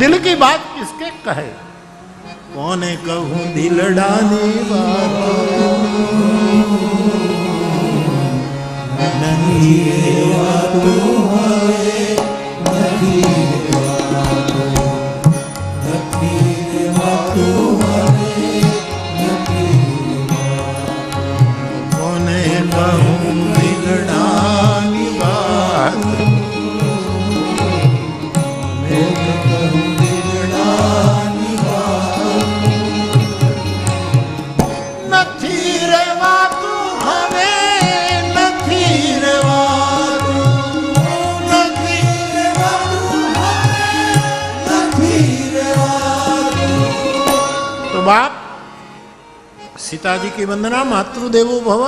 दिल की बात किसके कहे, कौने कहूं दिल डाली बात, नहीं कौने कहूं दिल डाली बात, बाप सीता जी की वंदना, मातृदेवो भव,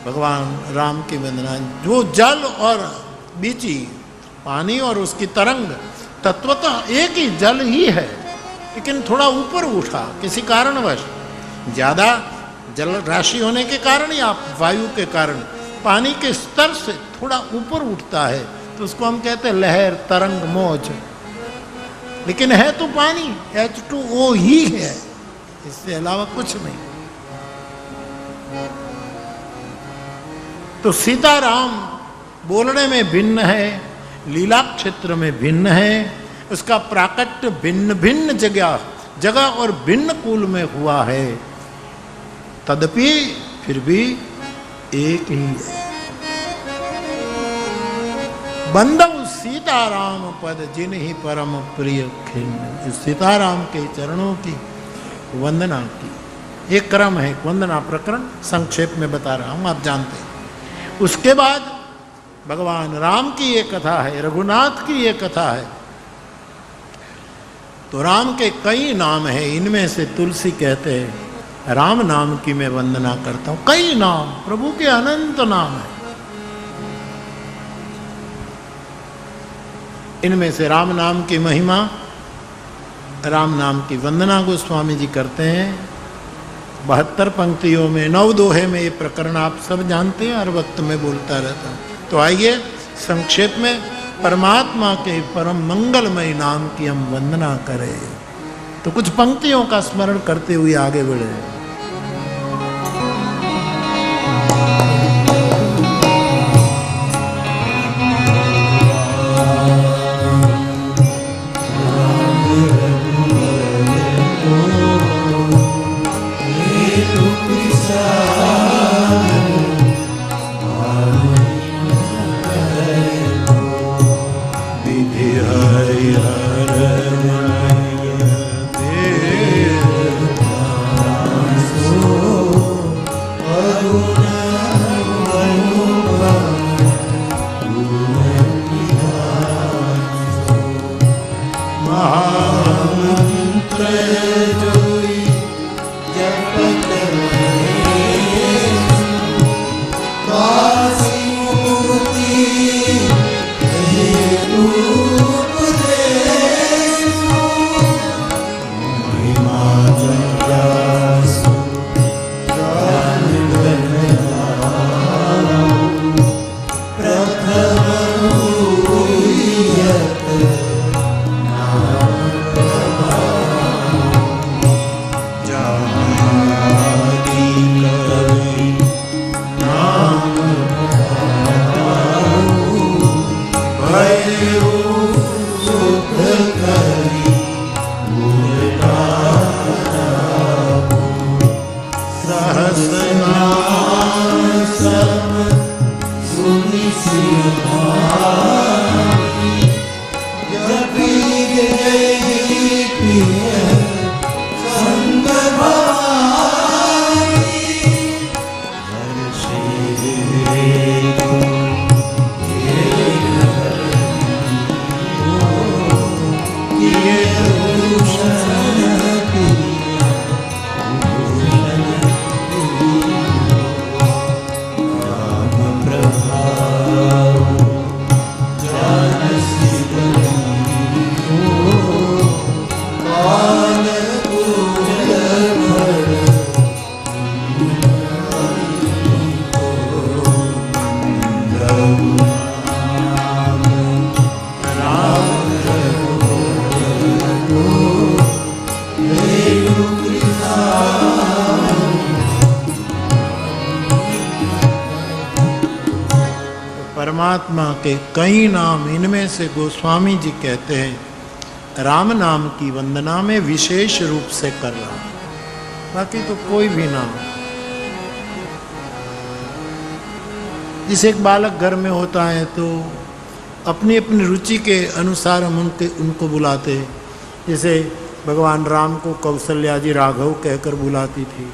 भगवान राम की वंदना। जो जल और बीची पानी और उसकी तरंग तत्वतः एक ही जल ही है, लेकिन थोड़ा ऊपर उठा किसी कारणवश, ज्यादा जल राशि होने के कारण या वायु के कारण पानी के स्तर से थोड़ा ऊपर उठता है, तो उसको हम कहते हैं लहर, तरंग, मौज, लेकिन है तो पानी, H2O ही है, इससे अलावा कुछ नहीं। तो सीताराम बोलने में भिन्न है, लीला क्षेत्र में भिन्न है, उसका प्राकट्य भिन्न भिन्न जगह और भिन्न कुल में हुआ है, तदपि फिर भी एक ही है। बंदव सीताराम पद जिन ही परम प्रिय खिन्न, सीताराम के चरणों की वंदना की। एक क्रम है वंदना प्रकरण, संक्षेप में बता रहा हूं, आप जानते हैं। उसके बाद भगवान राम की ये कथा है, रघुनाथ की ये कथा है। तो राम के कई नाम हैं, इनमें से तुलसी कहते हैं राम नाम की मैं वंदना करता हूं। कई नाम, प्रभु के अनंत नाम है, इनमें से राम नाम की महिमा, राम नाम की वंदना गोस्वामी जी करते हैं 72 पंक्तियों में, 9 दोहे में। ये प्रकरण आप सब जानते हैं, हर वक्त में बोलता रहता हूं। तो आइए संक्षेप में परमात्मा के परम मंगलमय नाम की हम वंदना करें। तो कुछ पंक्तियों का स्मरण करते हुए आगे बढ़े। परमात्मा के कई नाम, इनमें से गोस्वामी जी कहते हैं राम नाम की वंदना में विशेष रूप से कर रहा हूं, बाकी तो कोई भी नाम। जिसे एक बालक घर में होता है तो अपनी अपनी रुचि के अनुसार हम उनको बुलाते हैं। जैसे भगवान राम को कौशल्या जी राघव कहकर बुलाती थी,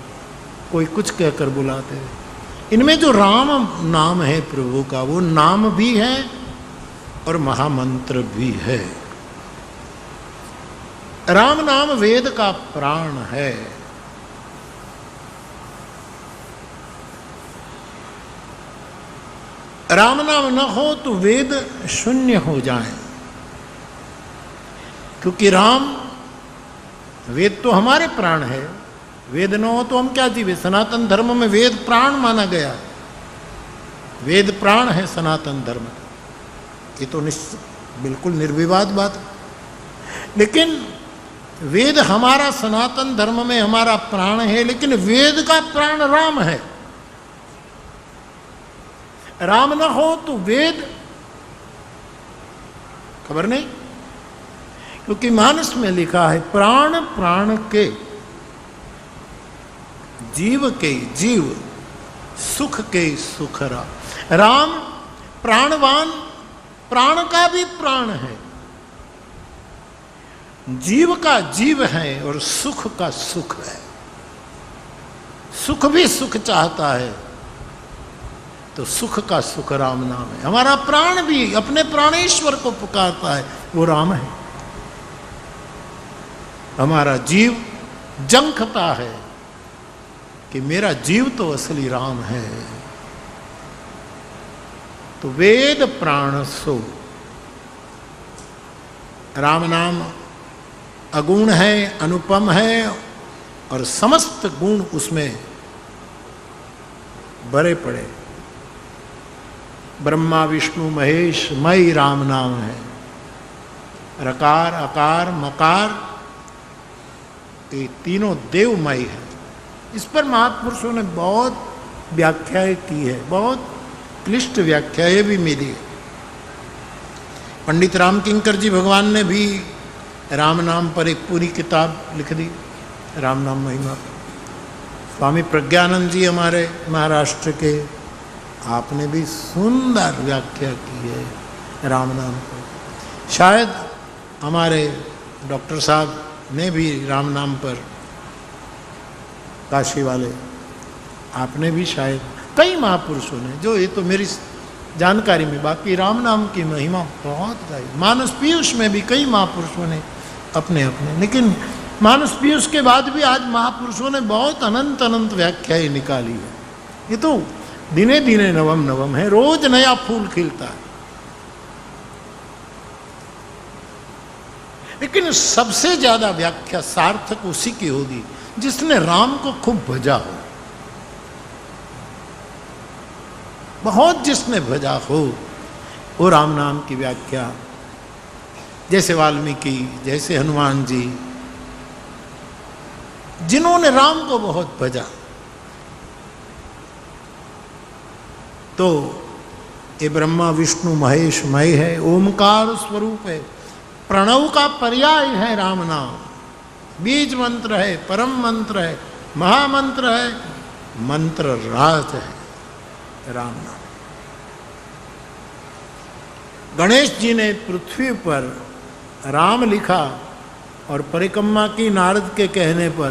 कोई कुछ कहकर बुलाते हैं। इनमें जो राम नाम है प्रभु का, वो नाम भी है और महामंत्र भी है। राम नाम वेद का प्राण है। राम नाम न हो तो वेद शून्य हो जाए, क्योंकि राम, वेद तो हमारे प्राण है, वेद न हो तो हम क्या जीवे। सनातन धर्म में वेद प्राण माना गया, वेद प्राण है सनातन धर्म। ये तो बिल्कुल निर्विवाद बात है। लेकिन वेद हमारा सनातन धर्म में हमारा प्राण है, लेकिन वेद का प्राण राम है। राम न हो तो वेद खबर नहीं, क्योंकि मानस में लिखा है प्राण प्राण के, जीव के जीव, सुख के सुख राम प्राणवान, प्राण का भी प्राण है, जीव का जीव है और सुख का सुख है। सुख भी सुख चाहता है तो सुख का सुख राम नाम है। हमारा प्राण भी अपने प्राणेश्वर को पुकारता है, वो राम है। हमारा जीव जंखता है कि मेरा जीव तो असली राम है। तो वेद प्राण सो, राम नाम अगुण है, अनुपम है और समस्त गुण उसमें भरे पड़े। ब्रह्मा विष्णु महेश मई राम नाम है। रकार अकार मकार ये तीनों देवमय है। इस पर महापुरुषों ने बहुत व्याख्याएं की है, बहुत क्लिष्ट व्याख्याएं भी मिली। पंडित राम किंकर जी भगवान ने भी राम नाम पर एक पूरी किताब लिख दी, राम नाम महिमा। स्वामी प्रज्ञानंद जी हमारे महाराष्ट्र के, आपने भी सुंदर व्याख्या की है राम नाम पर। शायद हमारे डॉक्टर साहब ने भी राम नाम पर, काशी वाले, आपने भी शायद, कई महापुरुषों ने, जो ये तो मेरी जानकारी में, बाकी राम नाम की महिमा बहुत गाई। मानस पीयूष में भी कई महापुरुषों ने अपने अपने, लेकिन मानस पीयूष के बाद भी आज महापुरुषों ने बहुत अनंत अनंत व्याख्याएं निकाली है। ये तो दिने दिने नवम नवम है, रोज नया फूल खिलता है। लेकिन सबसे ज्यादा व्याख्या सार्थक उसी की होगी जिसने राम को खूब भजा हो, बहुत जिसने भजा हो, वो राम नाम की व्याख्या। जैसे वाल्मीकि, जैसे हनुमान जी, जिन्होंने राम को बहुत भजा, तो ये ब्रह्मा विष्णु महेश मय है, ओमकार स्वरूप है, प्रणव का पर्याय है राम नाम, बीज मंत्र है, परम मंत्र है, महामंत्र है, मंत्र राज है राम नाम। गणेश जी ने पृथ्वी पर राम लिखा और परिक्रमा की नारद के कहने पर,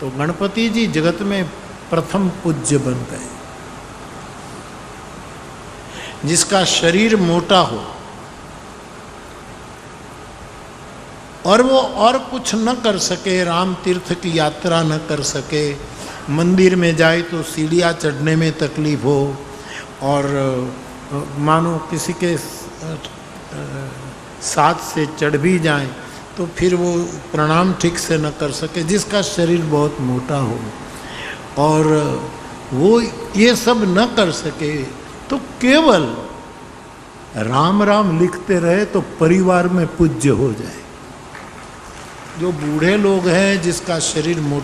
तो गणपति जी जगत में प्रथम पूज्य बन गए। जिसका शरीर मोटा हो और वो और कुछ न कर सके, राम तीर्थ की यात्रा न कर सके, मंदिर में जाए तो सीढ़ियाँ चढ़ने में तकलीफ हो, और मानो किसी के साथ से चढ़ भी जाए तो फिर वो प्रणाम ठीक से न कर सके, जिसका शरीर बहुत मोटा हो और वो ये सब न कर सके, तो केवल राम राम लिखते रहे तो परिवार में पूज्य हो जाए। जो बूढ़े लोग हैं, जिसका शरीर मोटा